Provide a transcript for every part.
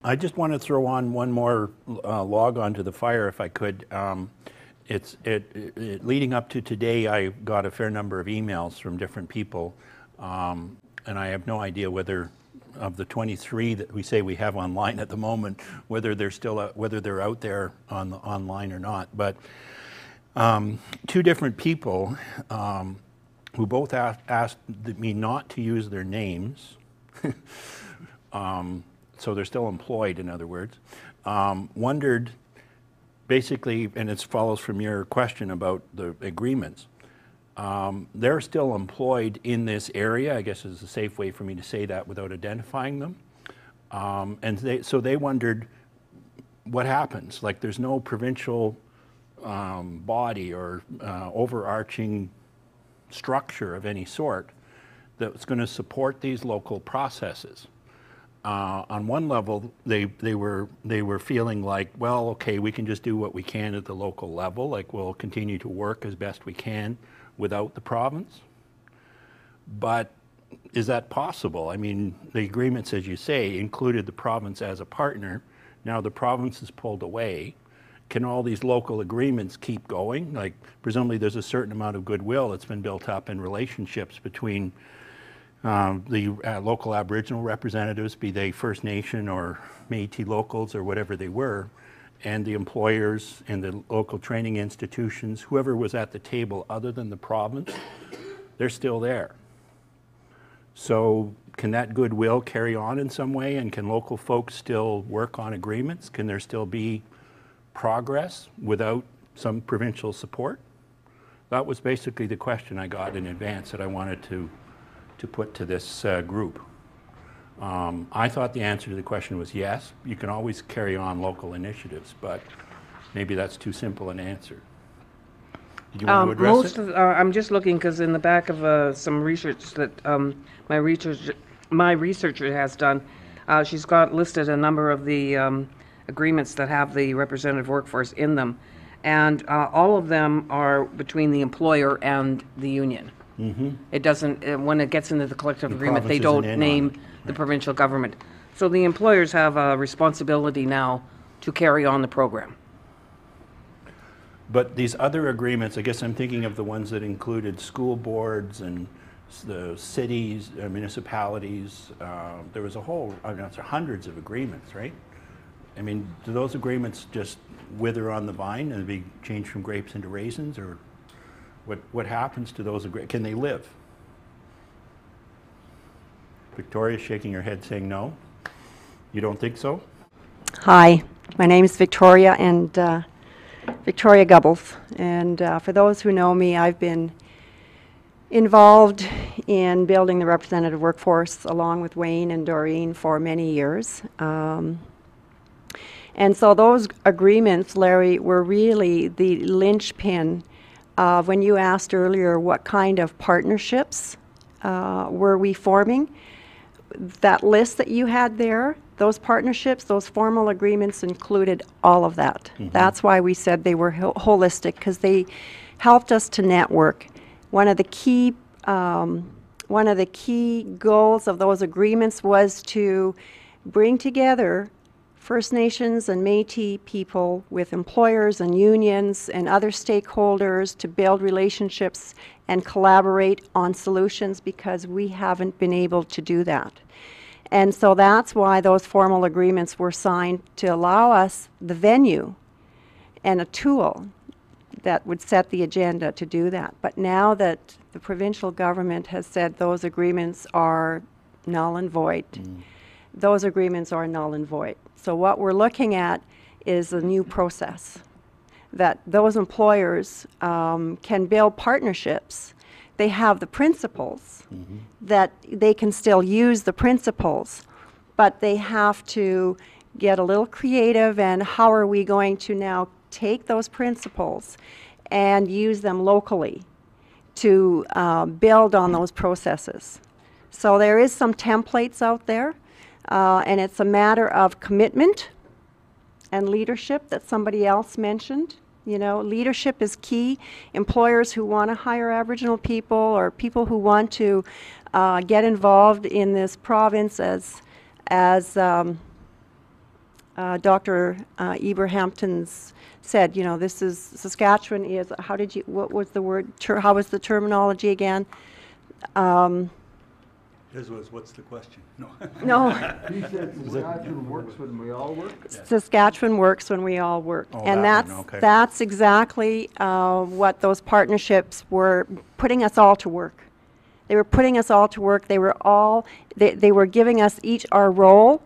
I just want to throw on one more log onto the fire, if I could. Leading up to today, I got a fair number of emails from different people, and I have no idea whether of the 23 that we say we have online at the moment, whether they're still whether they're out there online or not. But two different people who both asked me not to use their names. So they're still employed, in other words, wondered basically, and it follows from your question about the agreements, they're still employed in this area, I guess is a safe way for me to say that without identifying them. So they wondered what happens, like there's no provincial body or overarching structure of any sort that's going to support these local processes. On one level, they were feeling like, well, okay, we can just do what we can at the local level, like we'll continue to work as best we can without the province. But is that possible? I mean, the agreements, as you say, included the province as a partner. Now the province is pulled away. Can all these local agreements keep going? Like, presumably there's a certain amount of goodwill that's been built up in relationships between the local Aboriginal representatives, be they First Nation or Métis locals or whatever they were, and the employers and the local training institutions, whoever was at the table other than the province, they're still there. So can that goodwill carry on in some way, and can local folks still work on agreements? Can there still be progress without some provincial support? That was basically the question I got in advance that I wanted to put to this group. I thought the answer to the question was yes. You can always carry on local initiatives, but maybe that's too simple an answer. Did you want to address it? I'm just looking because in the back of some research that my researcher has done, she's got listed a number of the agreements that have the representative workforce in them, and all of them are between the employer and the union. Mm-hmm. It doesn't, when it gets into the collective agreement, they don't name the provincial government. So the employers have a responsibility now to carry on the program. But these other agreements, I guess I'm thinking of the ones that included school boards and the cities, municipalities. There was a whole, hundreds of agreements, right? I mean, do those agreements just wither on the vine and be changed from grapes into raisins, or what happens to those agreements? Can they live? Victoria's shaking her head saying no. You don't think so? Hi, my name is Victoria, and Victoria Gubbles. And for those who know me, I've been involved in building the representative workforce along with Wayne and Doreen for many years. And so those agreements, Larry, were really the linchpin of when you asked earlier what kind of partnerships were we forming. That list that you had there, those partnerships, those formal agreements included all of that. Mm-hmm. That's why we said they were holistic, because they helped us to network. One of the key goals of those agreements was to bring together First Nations and Métis people with employers and unions and other stakeholders to build relationships and collaborate on solutions, because we haven't been able to do that. And so that's why those formal agreements were signed, to allow us the venue and a tool that would set the agenda to do that. But now that the provincial government has said those agreements are null and void, those agreements are null and void. So what we're looking at is a new process, that those employers can build partnerships. They have the principles, that they can still use the principles, but they have to get a little creative, and how are we going to now take those principles and use them locally to build on those processes. So there is some templates out there. And it's a matter of commitment and leadership that somebody else mentioned. You know, leadership is key. Employers who want to hire Aboriginal people, or people who want to get involved in this province as Dr. Eberhampton's said, you know, this is, Saskatchewan is, how did you, what was the word, how was the terminology again? His was, what's the question? No. No. He said Saskatchewan works when we all work. Saskatchewan works when we all work. Oh, and that that's one, okay. that's exactly what those partnerships were, putting us all to work. They were putting us all to work. They were all, they were giving us each our role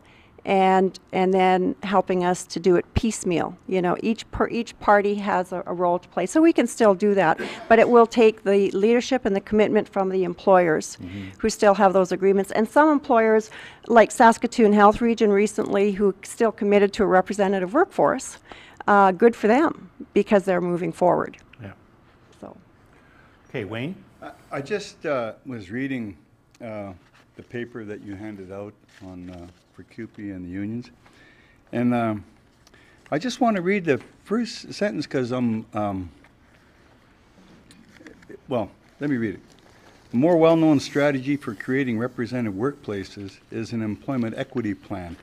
and then helping us to do it piecemeal. You know, each party has a role to play. So we can still do that, but it will take the leadership and the commitment from the employers who still have those agreements. And some employers, like Saskatoon Health Region recently, who still committed to a representative workforce, good for them because they're moving forward. Yeah. So. Okay, Wayne? I just was reading the paper that you handed out on for CUPE and the unions, and I just want to read the first sentence because well, let me read it. A more well-known strategy for creating representative workplaces is an employment equity plan.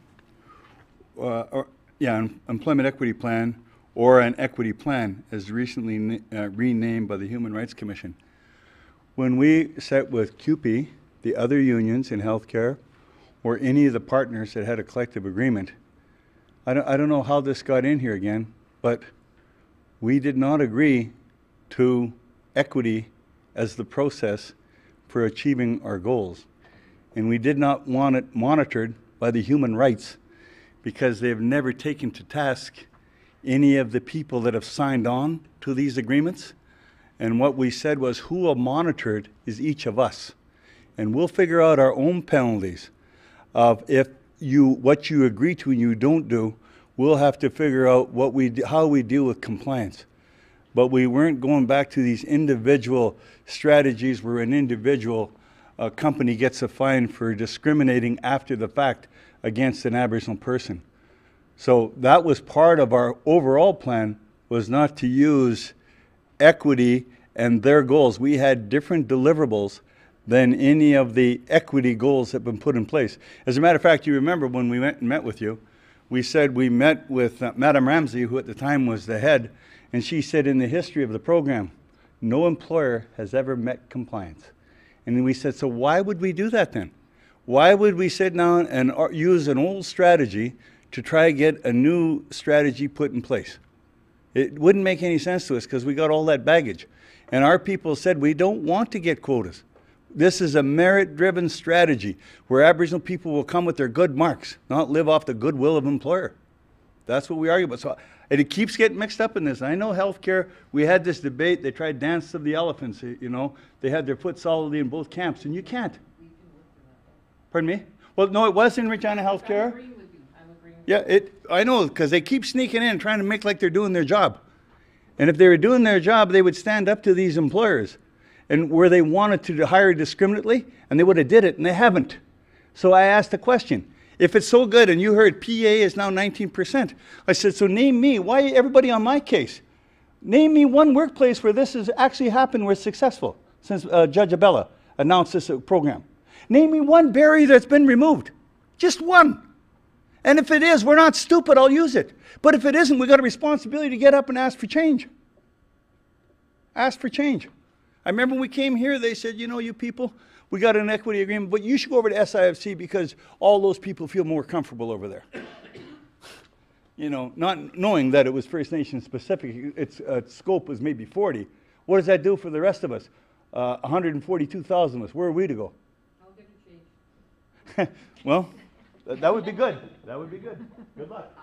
Employment equity plan, or an equity plan, as recently renamed by the Human Rights Commission. When we sat with CUPE, the other unions in healthcare, or any of the partners that had a collective agreement, I don't know how this got in here again, but we did not agree to equity as the process for achieving our goals. And we did not want it monitored by the human rights because they've never taken to task any of the people that have signed on to these agreements. And what we said was, who will monitor it is each of us. And we'll figure out our own penalties of what you agree to and you don't do. We'll have to figure out how we deal with compliance. But we weren't going back to these individual strategies where an individual company gets a fine for discriminating after the fact against an Aboriginal person. So that was part of our overall plan, was not to use equity and their goals. We had different deliverables than any of the equity goals that have been put in place. As a matter of fact, you remember when we went and met with you, we said we met with Madam Ramsey, who at the time was the head, and she said in the history of the program, no employer has ever met compliance. And then we said, so why would we do that then? Why would we sit down and use an old strategy to try to get a new strategy put in place? It wouldn't make any sense to us because we got all that baggage. And our people said, we don't want to get quotas. This is a merit-driven strategy where Aboriginal people will come with their good marks, not live off the goodwill of employer. That's what we argue about. So, and it keeps getting mixed up in this. I know healthcare, we had this debate, they tried Dance of the Elephants, you know. They had their foot solidly in both camps, and you can't. Pardon me? Well, no, it was in Regina Healthcare. I'm agreeing with you. Yeah, I know, because they keep sneaking in, trying to make like they're doing their job. And if they were doing their job, they would stand up to these employers. And where they wanted to hire discriminately, and they would have did it, and they haven't. So I asked the question, if it's so good, and you heard PA is now 19%, I said, so name me, why everybody on my case? Name me one workplace where this has actually happened where it's successful, since Judge Abella announced this program. Name me one barrier that's been removed, just one. And if it is, we're not stupid, I'll use it. But if it isn't, we've got a responsibility to get up and ask for change. Ask for change. I remember when we came here, they said, you know, you people, we got an equity agreement, but you should go over to SIFC because all those people feel more comfortable over there. You know, not knowing that it was First Nation specific, its scope was maybe 40. What does that do for the rest of us? 142,000 of us, where are we to go? I'll get a change. Well, that would be good. That would be good. Good luck.